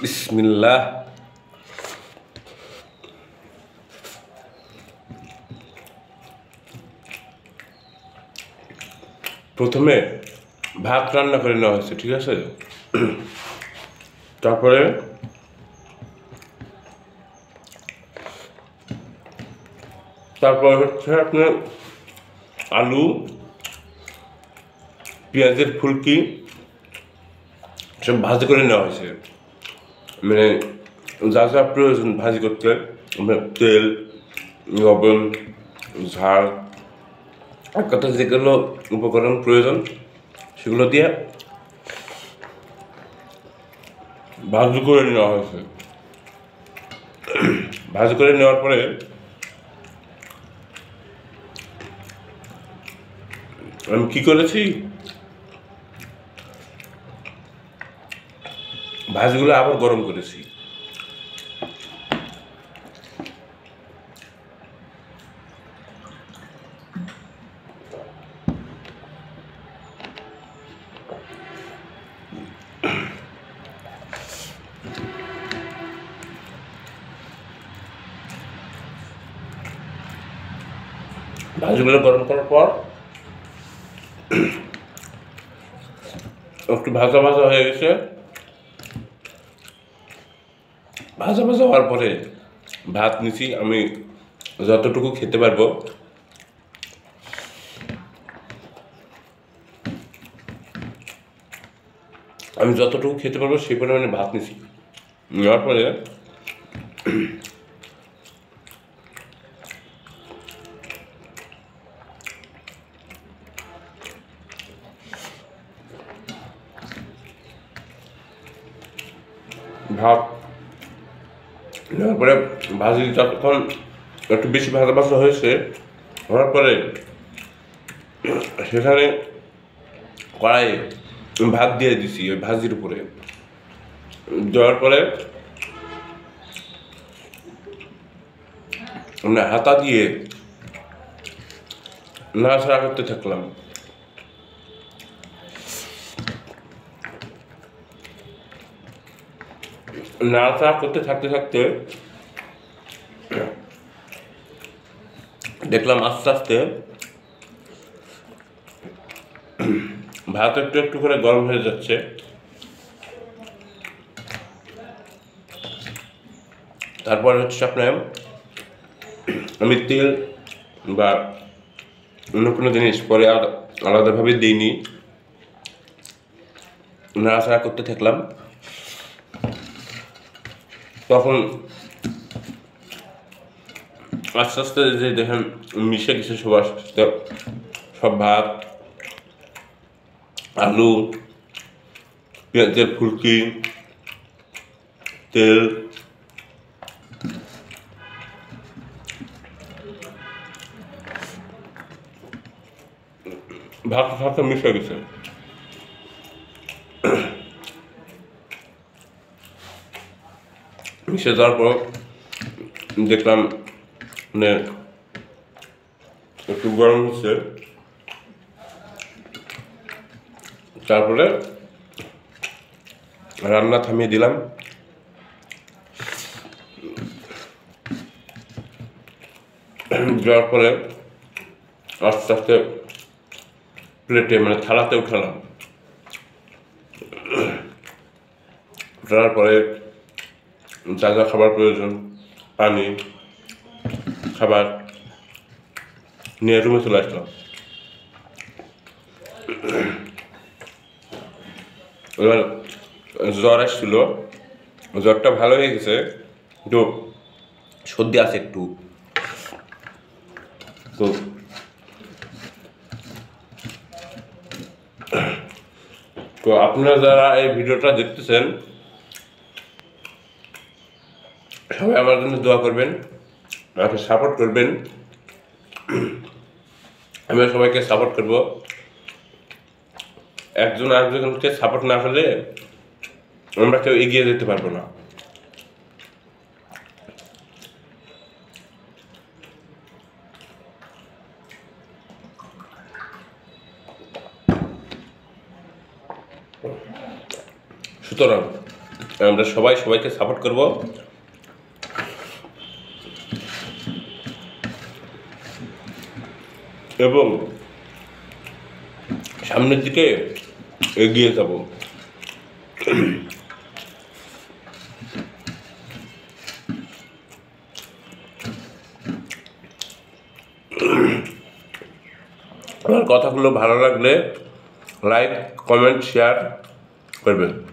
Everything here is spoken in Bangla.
বিসমিল্লাহ। প্রথমে ভাত রান্না করে নেওয়া হয়েছে, ঠিক আছে। তারপরে হচ্ছে আপনার আলু, পেঁয়াজের ফুলকি সব ভাজি করে নেওয়া হয়েছে। মানে যা যা প্রয়োজন ভাজি করতে, তেল, লবণ, ঝাল, এক কথা যেগুলো উপকরণ প্রয়োজন সেগুলো দিয়ে ভাজি করে নেওয়া হয়েছে। ভাজি করে নেওয়ার পরে আমি কি করেছি, ভাজিগুলো আবার গরম করেছি। ভাজিগুলো গরম করার পর একটু ভাজা ভাজা হয়ে গেছে। ভাজা ভাজা হওয়ার পরে ভাত নিছি আমি যতটুকু খেতে পারবো। সেই পরিমাণে ভাত নিছি। নেওয়ার পরে ভাত নেওয়ার পরে ভাজি যতক্ষণ একটু বেশি ভাজা ভাজা হয়েছে, হওয়ার পরে সেখানে কড়াইয়ে ভাত দিয়ে দিছি ওই ভাজির উপরে। দেওয়ার পরে মানে হাতা দিয়ে নাড়াচাড়া করতে থাকলাম। নাড়াচাড়া করতে থাকতে থাকতে দেখলাম আস্তে আস্তে ভাত একটু একটু করে গরম হয়ে যাচ্ছে। তারপর হচ্ছে আপনার আমি তেল বা অন্য কোনো জিনিস পরে আলাদাভাবে দিইনি, নাড়াচাড়া করতে থাকলাম। তখন আস্তে আস্তে যে দেখেন মিশে গেছে সব ভাত, আলু, পেঁয়াজের ফুলকি, তেল, ভাতের সাথে মিশে গেছে। মিশে যাওয়ার পর দেখলাম মানে একটু গরম হচ্ছে। তারপরে রান্না থামিয়ে দিলাম। দেওয়ার পরে আস্তে আস্তে প্লেটে মানে থালাতে উঠালাম। উঠানোর পরে যা যা খাবার প্রয়োজন, পানি, খাবার নিয়ে রুমে চলে আসলাম। এবার জ্বর আসছিল, জ্বরটা ভালো হয়ে গেছে, কিন্তু সর্দি আছে একটু। তো আপনারা যারা এই ভিডিওটা দেখতেছেন সবাই আমার জন্য দোয়া করবেন, আমাকে সাপোর্ট করবেন। আমি সবাইকে সাপোর্ট করব। একজন আরেকজনকে সাপোর্ট না করলে আমরা কেউ এগিয়ে যেতে পারবো না। সুতরাং আমরা সবাই সবাইকে সাপোর্ট করব। এবং সামনের দিকে এগিয়ে যাব। আমার কথাগুলো ভালো লাগলে লাইক, কমেন্ট, শেয়ার করবেন।